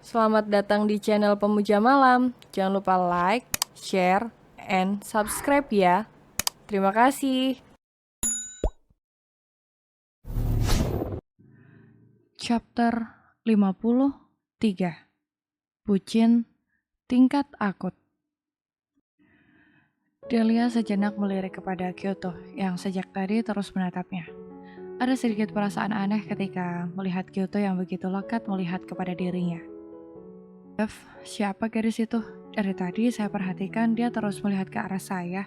Selamat datang di channel Pemuja Malam. Jangan lupa like, share, and subscribe ya. Terima kasih. Chapter 53. Bucin Tingkat Akut. Delia sejenak melirik kepada Kyoto yang sejak tadi terus menatapnya. Ada sedikit perasaan aneh ketika melihat Kyoto yang begitu lekat melihat kepada dirinya. Siapa gadis itu? Dari tadi saya perhatikan dia terus melihat ke arah saya.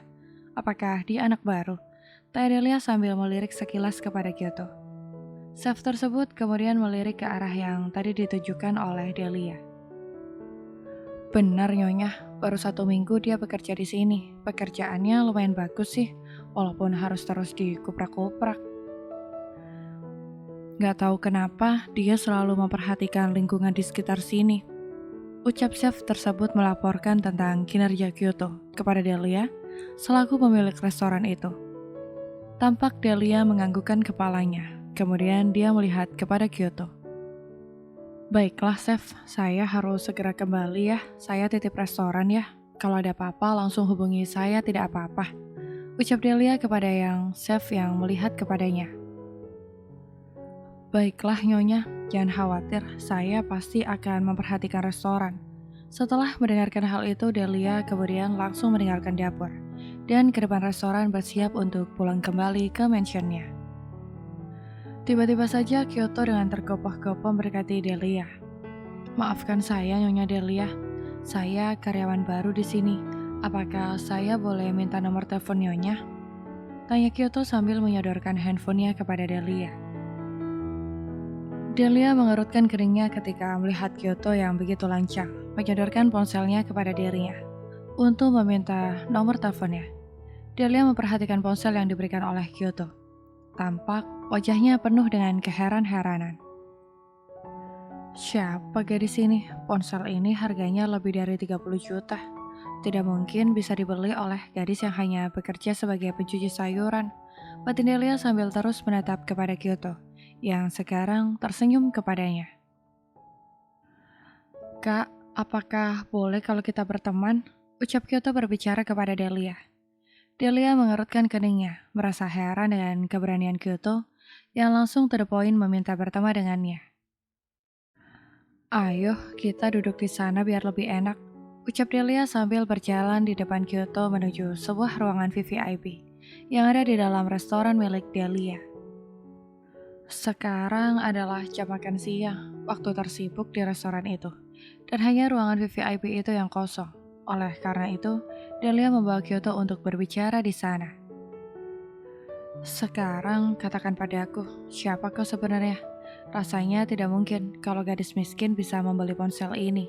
Apakah dia anak baru? Tanya Delia sambil melirik sekilas kepada Kyoto. Chef tersebut kemudian melirik ke arah yang tadi ditujukan oleh Delia. Benar Nyonya, baru 1 minggu dia bekerja di sini. Pekerjaannya lumayan bagus sih, walaupun harus terus dikuprak-kuprak. Gak tahu kenapa dia selalu memperhatikan lingkungan di sekitar sini. Ucap chef tersebut melaporkan tentang kinerja Kyoto kepada Delia selaku pemilik restoran itu. Tampak Delia menganggukkan kepalanya, kemudian dia melihat kepada Kyoto. Baiklah, Chef. Saya harus segera kembali ya. Saya titip restoran ya. Kalau ada apa-apa langsung hubungi saya, tidak apa-apa. Ucap Delia kepada chef yang melihat kepadanya. Baiklah, Nyonya. Jangan khawatir, saya pasti akan memperhatikan restoran. Setelah mendengarkan hal itu, Delia kemudian langsung meninggalkan dapur dan ke depan restoran bersiap untuk pulang kembali ke mansionnya. Tiba-tiba saja Kyoto dengan tergopoh-gopoh mendekati Delia. Maafkan saya, Nyonya Delia. Saya karyawan baru di sini. Apakah saya boleh minta nomor telepon Nyonya? Tanya Kyoto sambil menyodorkan handphonenya kepada Delia. Delia mengerutkan keningnya ketika melihat Kyoto yang begitu lancang, menyodorkan ponselnya kepada dirinya untuk meminta nomor teleponnya. Delia memperhatikan ponsel yang diberikan oleh Kyoto. Tampak wajahnya penuh dengan keheran-heranan. Siapa gadis ini? Ponsel ini harganya lebih dari 30 juta. Tidak mungkin bisa dibeli oleh gadis yang hanya bekerja sebagai pencuci sayuran. Batin Delia sambil terus menatap kepada Kyoto, yang sekarang tersenyum kepadanya. Kak, apakah boleh kalau kita berteman? Ucap Kyoto berbicara kepada Delia. Delia mengerutkan keningnya, merasa heran dengan keberanian Kyoto yang langsung to the point meminta berteman dengannya. Ayo, kita duduk di sana biar lebih enak, ucap Delia sambil berjalan di depan Kyoto menuju sebuah ruangan VVIP yang ada di dalam restoran milik Delia. Sekarang adalah jam makan siang, waktu tersibuk di restoran itu, dan hanya ruangan VVIP itu yang kosong. Oleh karena itu, Delia membawa Kyoto untuk berbicara di sana. Sekarang katakan padaku, siapa kau sebenarnya? Rasanya tidak mungkin kalau gadis miskin bisa membeli ponsel ini.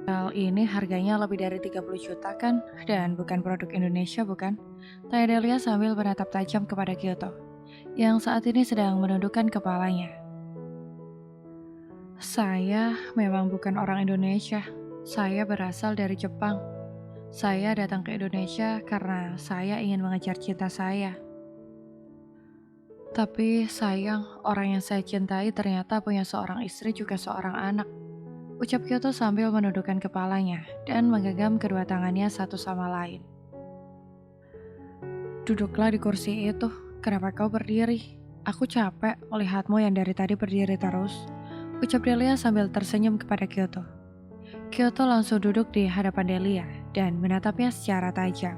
Ponsel ini harganya lebih dari 30 juta kan? Dan bukan produk Indonesia bukan? Tanya Delia sambil menatap tajam kepada Kyoto, yang saat ini sedang menundukkan kepalanya. Saya memang bukan orang Indonesia. Saya berasal dari Jepang. Saya datang ke Indonesia karena saya ingin mengejar cinta saya. Tapi sayang, orang yang saya cintai ternyata punya seorang istri juga seorang anak. Ucap Kyoto sambil menundukkan kepalanya dan menggenggam kedua tangannya satu sama lain. Duduklah di kursi itu, kenapa kau berdiri? Aku capek melihatmu yang dari tadi berdiri terus. Ucap Delia sambil tersenyum kepada Kyoto. Kyoto langsung duduk di hadapan Delia dan menatapnya secara tajam.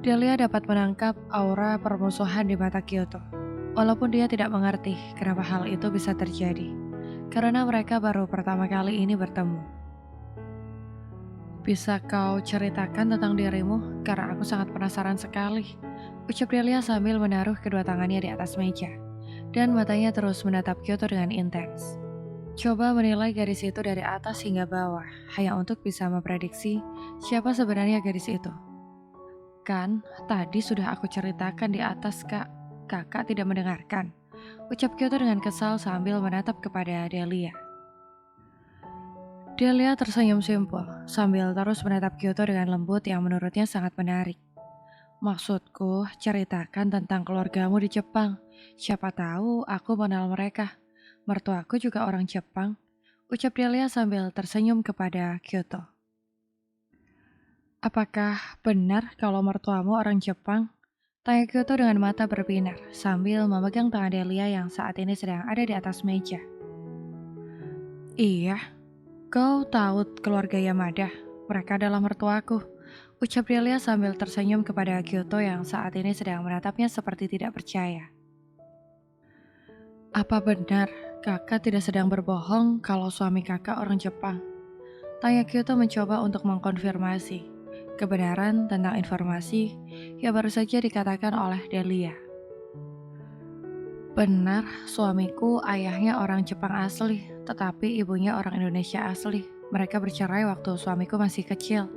Delia dapat menangkap aura permusuhan di mata Kyoto, walaupun dia tidak mengerti kenapa hal itu bisa terjadi, karena mereka baru pertama kali ini bertemu. Bisa kau ceritakan tentang dirimu, karena aku sangat penasaran sekali, ucap Delia sambil menaruh kedua tangannya di atas meja, dan matanya terus menatap Kyoto dengan intens. Coba menilai gadis itu dari atas hingga bawah, hanya untuk bisa memprediksi siapa sebenarnya gadis itu. Kan, tadi sudah aku ceritakan di atas, Kak. Kakak tidak mendengarkan. Ucap Kyoto dengan kesal sambil menatap kepada Delia. Delia tersenyum simpul, sambil terus menatap Kyoto dengan lembut yang menurutnya sangat menarik. Maksudku, ceritakan tentang keluargamu di Jepang. Siapa tahu aku mengenal mereka. Mertuaku juga orang Jepang. Ucap Delia sambil tersenyum kepada Kyoto. Apakah benar kalau mertuamu orang Jepang? Tanya Kyoto dengan mata berbinar sambil memegang tangan Delia yang saat ini sedang ada di atas meja. Iya, kau tahu keluarga Yamada? Mereka adalah mertuaku. Ucap Delia sambil tersenyum kepada Kyoto yang saat ini sedang menatapnya seperti tidak percaya. Apa benar kakak tidak sedang berbohong kalau suami kakak orang Jepang? Tanya Kyoto mencoba untuk mengkonfirmasi kebenaran tentang informasi yang baru saja dikatakan oleh Delia. Benar, suamiku ayahnya orang Jepang asli, tetapi ibunya orang Indonesia asli. Mereka bercerai waktu suamiku masih kecil.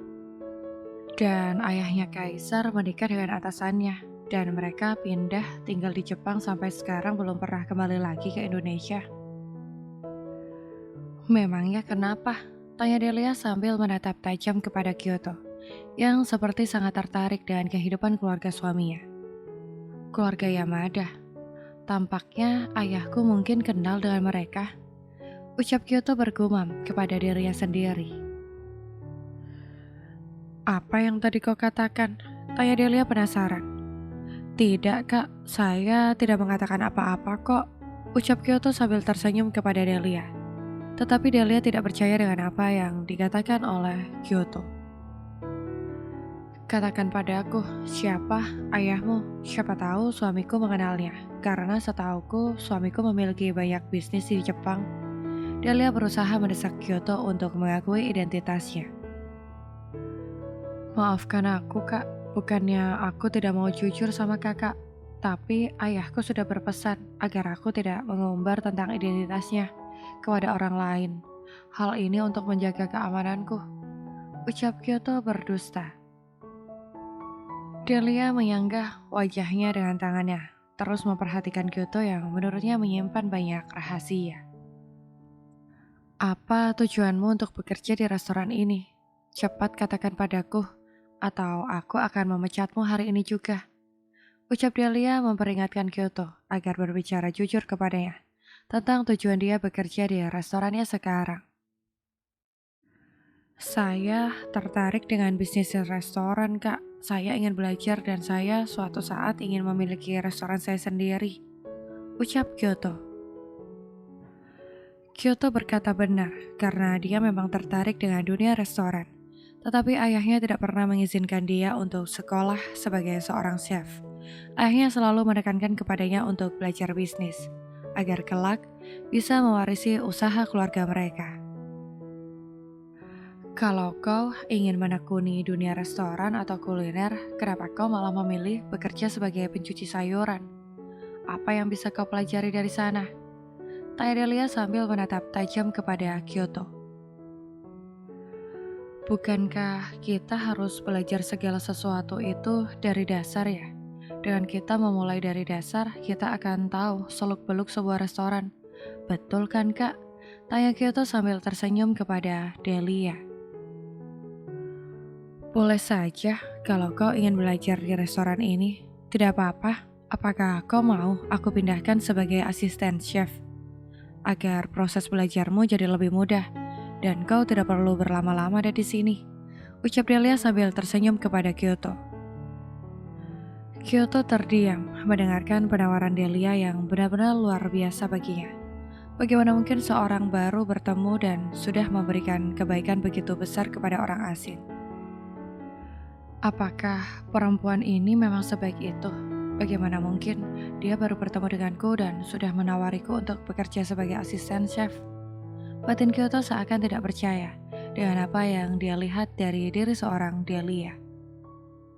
Dan ayahnya Kaisar menikah dengan atasannya, dan mereka pindah tinggal di Jepang sampai sekarang belum pernah kembali lagi ke Indonesia. Memangnya kenapa? Tanya Delia sambil menatap tajam kepada Kyoto, yang seperti sangat tertarik dengan kehidupan keluarga suaminya. Keluarga Yamada. Tampaknya ayahku mungkin kenal dengan mereka. Ucap Kyoto bergumam kepada dirinya sendiri. Apa yang tadi kau katakan? Tanya Delia penasaran. Tidak kak, saya tidak mengatakan apa-apa kok. Ucap Kyoto sambil tersenyum kepada Delia. Tetapi Delia tidak percaya dengan apa yang dikatakan oleh Kyoto. Katakan padaku, siapa ayahmu? Siapa tahu suamiku mengenalnya. Karena setauku suamiku memiliki banyak bisnis di Jepang. Delia berusaha mendesak Kyoto untuk mengakui identitasnya. Maafkan aku kak, bukannya aku tidak mau jujur sama kakak. Tapi ayahku sudah berpesan agar aku tidak mengumbar tentang identitasnya kepada orang lain. Hal ini untuk menjaga keamananku. Ucap Kyoto berdusta. Delia menyanggah wajahnya dengan tangannya, terus memperhatikan Kyoto yang menurutnya menyimpan banyak rahasia. Apa tujuanmu untuk bekerja di restoran ini? Cepat katakan padaku, atau aku akan memecatmu hari ini juga. Ucap Delia memperingatkan Kyoto agar berbicara jujur kepadanya tentang tujuan dia bekerja di restorannya sekarang. Saya tertarik dengan bisnis restoran, Kak. Saya ingin belajar dan saya suatu saat ingin memiliki restoran saya sendiri. Ucap Kyoto. Kyoto berkata benar karena dia memang tertarik dengan dunia restoran. Tetapi ayahnya tidak pernah mengizinkan dia untuk sekolah sebagai seorang chef. Ayahnya selalu menekankan kepadanya untuk belajar bisnis, agar kelak bisa mewarisi usaha keluarga mereka. Kalau kau ingin menekuni dunia restoran atau kuliner, kenapa kau malah memilih bekerja sebagai pencuci sayuran? Apa yang bisa kau pelajari dari sana? Tanya Delia sambil menatap tajam kepada Kyoto. Bukankah kita harus belajar segala sesuatu itu dari dasar ya? Dengan kita memulai dari dasar, kita akan tahu seluk-beluk sebuah restoran. Betul kan kak? Tanya Kyoto sambil tersenyum kepada Delia. Boleh saja kalau kau ingin belajar di restoran ini. Tidak apa-apa, apakah kau mau aku pindahkan sebagai asisten chef? Agar proses belajarmu jadi lebih mudah dan kau tidak perlu berlama-lama ada di sini. Ucap Delia sambil tersenyum kepada Kyoto. Kyoto terdiam mendengarkan penawaran Delia yang benar-benar luar biasa baginya. Bagaimana mungkin seorang baru bertemu dan sudah memberikan kebaikan begitu besar kepada orang asing? Apakah perempuan ini memang sebaik itu? Bagaimana mungkin dia baru bertemu denganku dan sudah menawariku untuk bekerja sebagai asisten chef? Batin Kyoto seakan tidak percaya dengan apa yang dia lihat dari diri seorang Delia.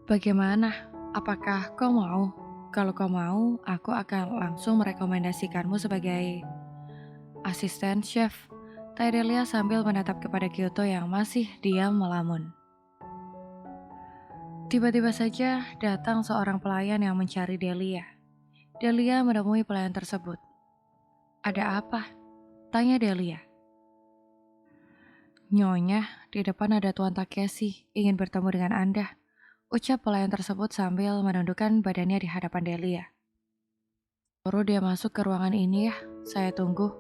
Bagaimana? Apakah kau mau? Kalau kau mau, aku akan langsung merekomendasikanmu sebagai asisten chef. Tanya Delia sambil menatap kepada Kyoto yang masih diam melamun. Tiba-tiba saja datang seorang pelayan yang mencari Delia. Delia menemui pelayan tersebut. Ada apa? Tanya Delia. Nyonya, di depan ada Tuan Takeshi, ingin bertemu dengan Anda. Ucap pelayan tersebut sambil menundukkan badannya di hadapan Delia. Suruh dia masuk ke ruangan ini ya, saya tunggu.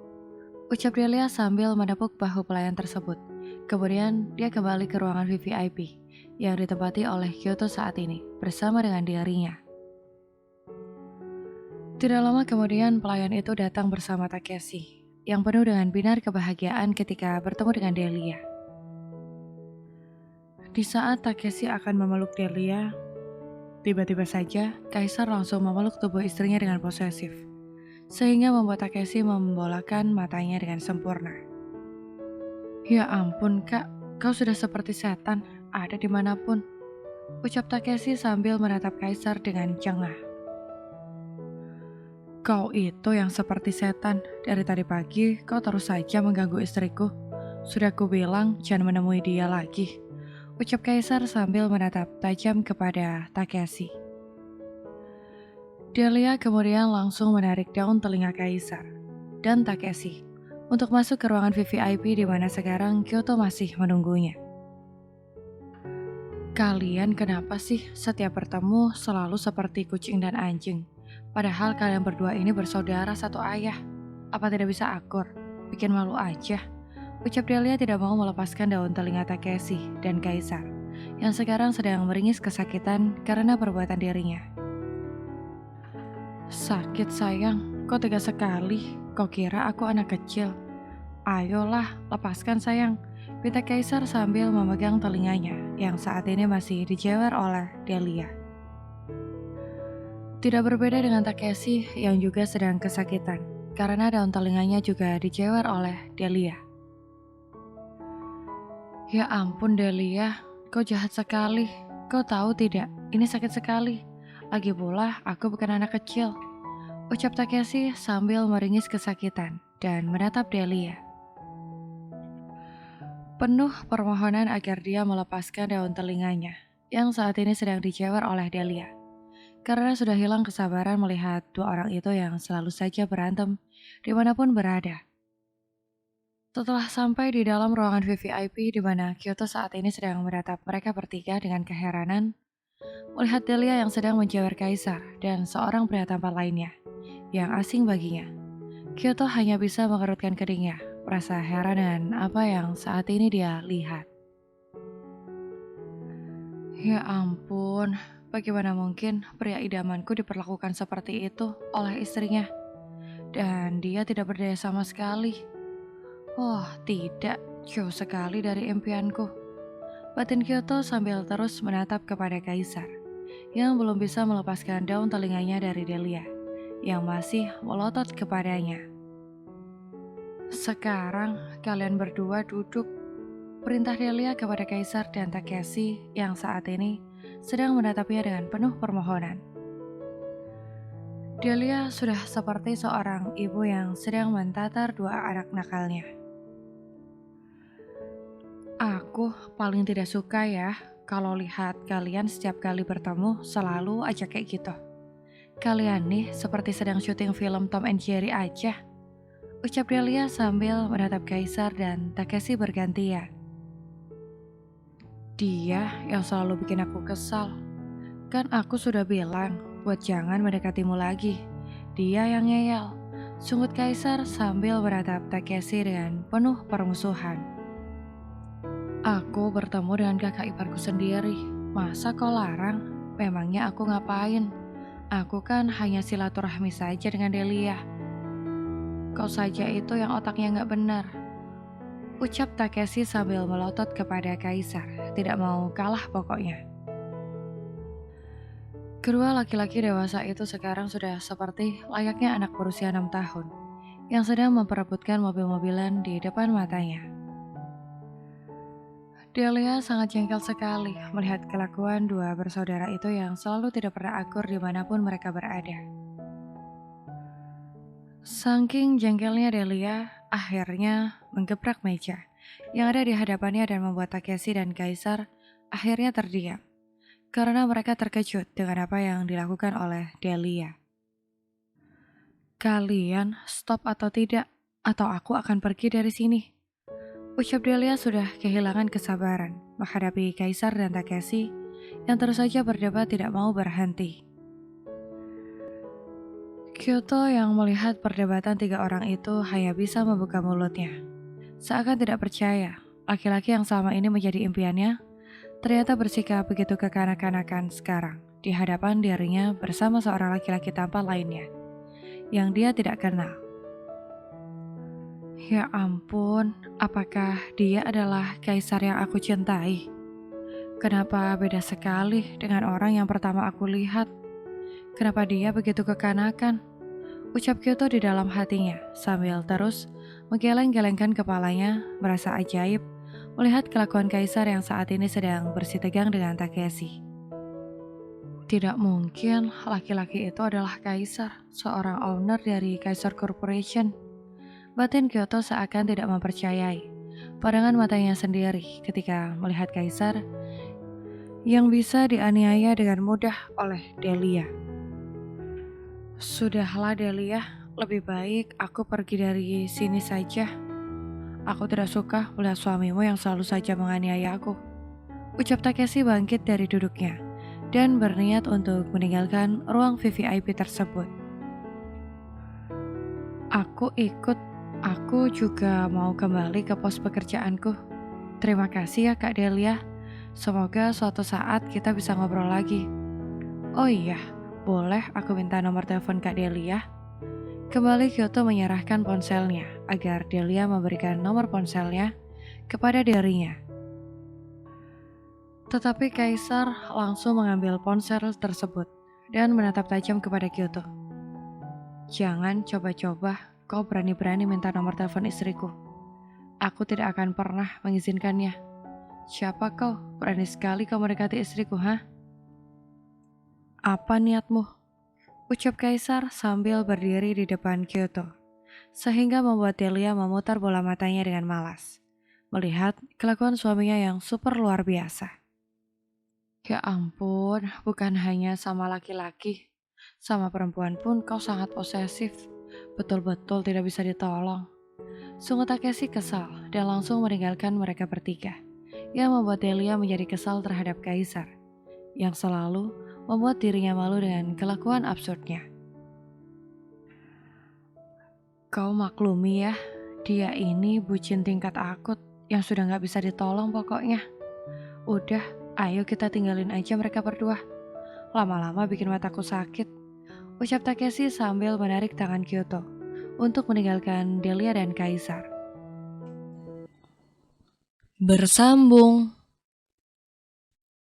Ucap Delia sambil menepuk bahu pelayan tersebut. Kemudian dia kembali ke ruangan VVIP yang ditempati oleh Kyoto saat ini bersama dengan dirinya. Tidak lama kemudian pelayan itu datang bersama Takeshi yang penuh dengan binar kebahagiaan ketika bertemu dengan Delia. Di saat Takeshi akan memeluk Delia, tiba-tiba saja Kaisar langsung memeluk tubuh istrinya dengan posesif, sehingga membuat Takeshi membolakan matanya dengan sempurna. Ya ampun kak, kau sudah seperti setan, ada dimanapun. Ucap Takeshi sambil menatap Kaisar dengan jengah. Kau itu yang seperti setan, dari tadi pagi kau terus saja mengganggu istriku. Sudah kubilang jangan menemui dia lagi. Ucap Kaisar sambil menatap tajam kepada Takeshi. Delia kemudian langsung menarik daun telinga Kaisar dan Takeshi untuk masuk ke ruangan VVIP di mana sekarang Kyoto masih menunggunya. Kalian kenapa sih setiap bertemu selalu seperti kucing dan anjing? Padahal kalian berdua ini bersaudara satu ayah. Apa tidak bisa akur? Bikin malu aja. Ucap Delia tidak mau melepaskan daun telinga Takeshi dan Kaisar yang sekarang sedang meringis kesakitan karena perbuatan dirinya. Sakit sayang, kok tega sekali. Kau kira aku anak kecil? Ayolah, lepaskan sayang. Pinta Kaisar sambil memegang telinganya yang saat ini masih dijewer oleh Delia. Tidak berbeda dengan Takeshi yang juga sedang kesakitan karena daun telinganya juga dijewer oleh Delia. Ya ampun Delia, kau jahat sekali. Kau tahu tidak, ini sakit sekali. Lagi pula aku bukan anak kecil. Ucap Takeshi sambil meringis kesakitan dan menatap Delia. Penuh permohonan agar dia melepaskan daun telinganya yang saat ini sedang dijewer oleh Delia. Karena sudah hilang kesabaran melihat dua orang itu yang selalu saja berantem dimanapun berada. Setelah sampai di dalam ruangan VVIP di mana Kyoto saat ini sedang menatap mereka bertiga dengan keheranan, melihat Delia yang sedang menjewer Kaisar dan seorang pria tampan lainnya yang asing baginya. Kyoto hanya bisa mengerutkan keningnya, merasa heran dengan apa yang saat ini dia lihat. Ya ampun, bagaimana mungkin pria idamanku diperlakukan seperti itu oleh istrinya? Dan dia tidak berdaya sama sekali. Oh tidak, jauh sekali dari impianku. Batin Kyoto sambil terus menatap kepada Kaisar, yang belum bisa melepaskan daun telinganya dari Delia, yang masih melotot kepadanya. Sekarang kalian berdua duduk. Perintah Delia kepada Kaisar dan Takeshi yang saat ini sedang menatapnya dengan penuh permohonan. Delia sudah seperti seorang ibu yang sedang mentatar dua anak nakalnya. Aku paling tidak suka ya kalau lihat kalian setiap kali bertemu selalu aja kayak gitu. Kalian nih seperti sedang syuting film Tom and Jerry aja. Ucap Delia sambil menatap Kaisar dan Takeshi bergantian. Dia yang selalu bikin aku kesal. Kan aku sudah bilang buat jangan mendekatimu lagi. Dia yang ngeyel. Sungut Kaisar sambil menatap Takeshi dengan penuh permusuhan. Aku bertemu dengan kakak iparku sendiri. Masa kau larang? Memangnya aku ngapain? Aku kan hanya silaturahmi saja dengan Delia. Kau saja itu yang otaknya gak benar. Ucap Takeshi sambil melotot kepada Kaisar, tidak mau kalah pokoknya. Kedua laki-laki dewasa itu sekarang sudah seperti layaknya anak berusia 6 tahun, yang sedang memperebutkan mobil-mobilan di depan matanya. Delia sangat jengkel sekali melihat kelakuan dua bersaudara itu yang selalu tidak pernah akur dimanapun mereka berada. Saking jengkelnya Delia, akhirnya menggebrak meja yang ada di hadapannya dan membuat Takeshi dan Kaisar akhirnya terdiam karena mereka terkejut dengan apa yang dilakukan oleh Delia. Kalian stop atau tidak, atau aku akan pergi dari sini. Ucap Delia sudah kehilangan kesabaran menghadapi Kaisar dan Takeshi yang terus saja berdebat tidak mau berhenti. Kyoto yang melihat perdebatan tiga orang itu hanya bisa membuka mulutnya. Seakan tidak percaya, laki-laki yang selama ini menjadi impiannya ternyata bersikap begitu kekanak-kanakan sekarang di hadapan dirinya bersama seorang laki-laki tampan lainnya yang dia tidak kenal. Ya ampun, apakah dia adalah kaisar yang aku cintai? Kenapa beda sekali dengan orang yang pertama aku lihat? Kenapa dia begitu kekanakan? Ucap Kyoto di dalam hatinya sambil terus menggeleng-gelengkan kepalanya, merasa ajaib melihat kelakuan kaisar yang saat ini sedang bersitegang dengan Takeshi. Tidak mungkin laki-laki itu adalah kaisar, seorang owner dari Kaisar Corporation. Batin Kyoto seakan tidak mempercayai pandangan matanya sendiri ketika melihat kaisar yang bisa dianiaya dengan mudah oleh Delia. Sudahlah Delia, lebih baik aku pergi dari sini saja. Aku tidak suka melihat suamimu yang selalu saja menganiaya aku. Ucap Takeshi bangkit dari duduknya dan berniat untuk meninggalkan ruang VVIP tersebut. Aku ikut, aku juga mau kembali ke pos pekerjaanku. Terima kasih ya Kak Delia, semoga suatu saat kita bisa ngobrol lagi. Oh iya, boleh aku minta nomor telepon Kak Delia? Kembali Kyoto menyerahkan ponselnya agar Delia memberikan nomor ponselnya kepada dirinya. Tetapi Kaisar langsung mengambil ponsel tersebut dan menatap tajam kepada Kyoto. Jangan coba-coba kau berani-berani minta nomor telepon istriku. Aku tidak akan pernah mengizinkannya. Siapa kau? Berani sekali kau mendekati istriku, ha? Apa niatmu? Ucap Kaisar sambil berdiri di depan Kyoto, sehingga membuat Delia memutar bola matanya dengan malas, melihat kelakuan suaminya yang super luar biasa. Ya ampun, bukan hanya sama laki-laki, sama perempuan pun kau sangat posesif, betul-betul tidak bisa ditolong. Sungguh Takeshi kesal dan langsung meninggalkan mereka bertiga, yang membuat Delia menjadi kesal terhadap Kaisar, yang selalu membuat dirinya malu dengan kelakuan absurdnya. Kau maklumi ya, dia ini bucin tingkat akut yang sudah gak bisa ditolong pokoknya. Udah, ayo kita tinggalin aja mereka berdua. Lama-lama bikin mataku sakit. Ucap Takeshi sambil menarik tangan Kyoto untuk meninggalkan Delia dan Kaisar. Bersambung.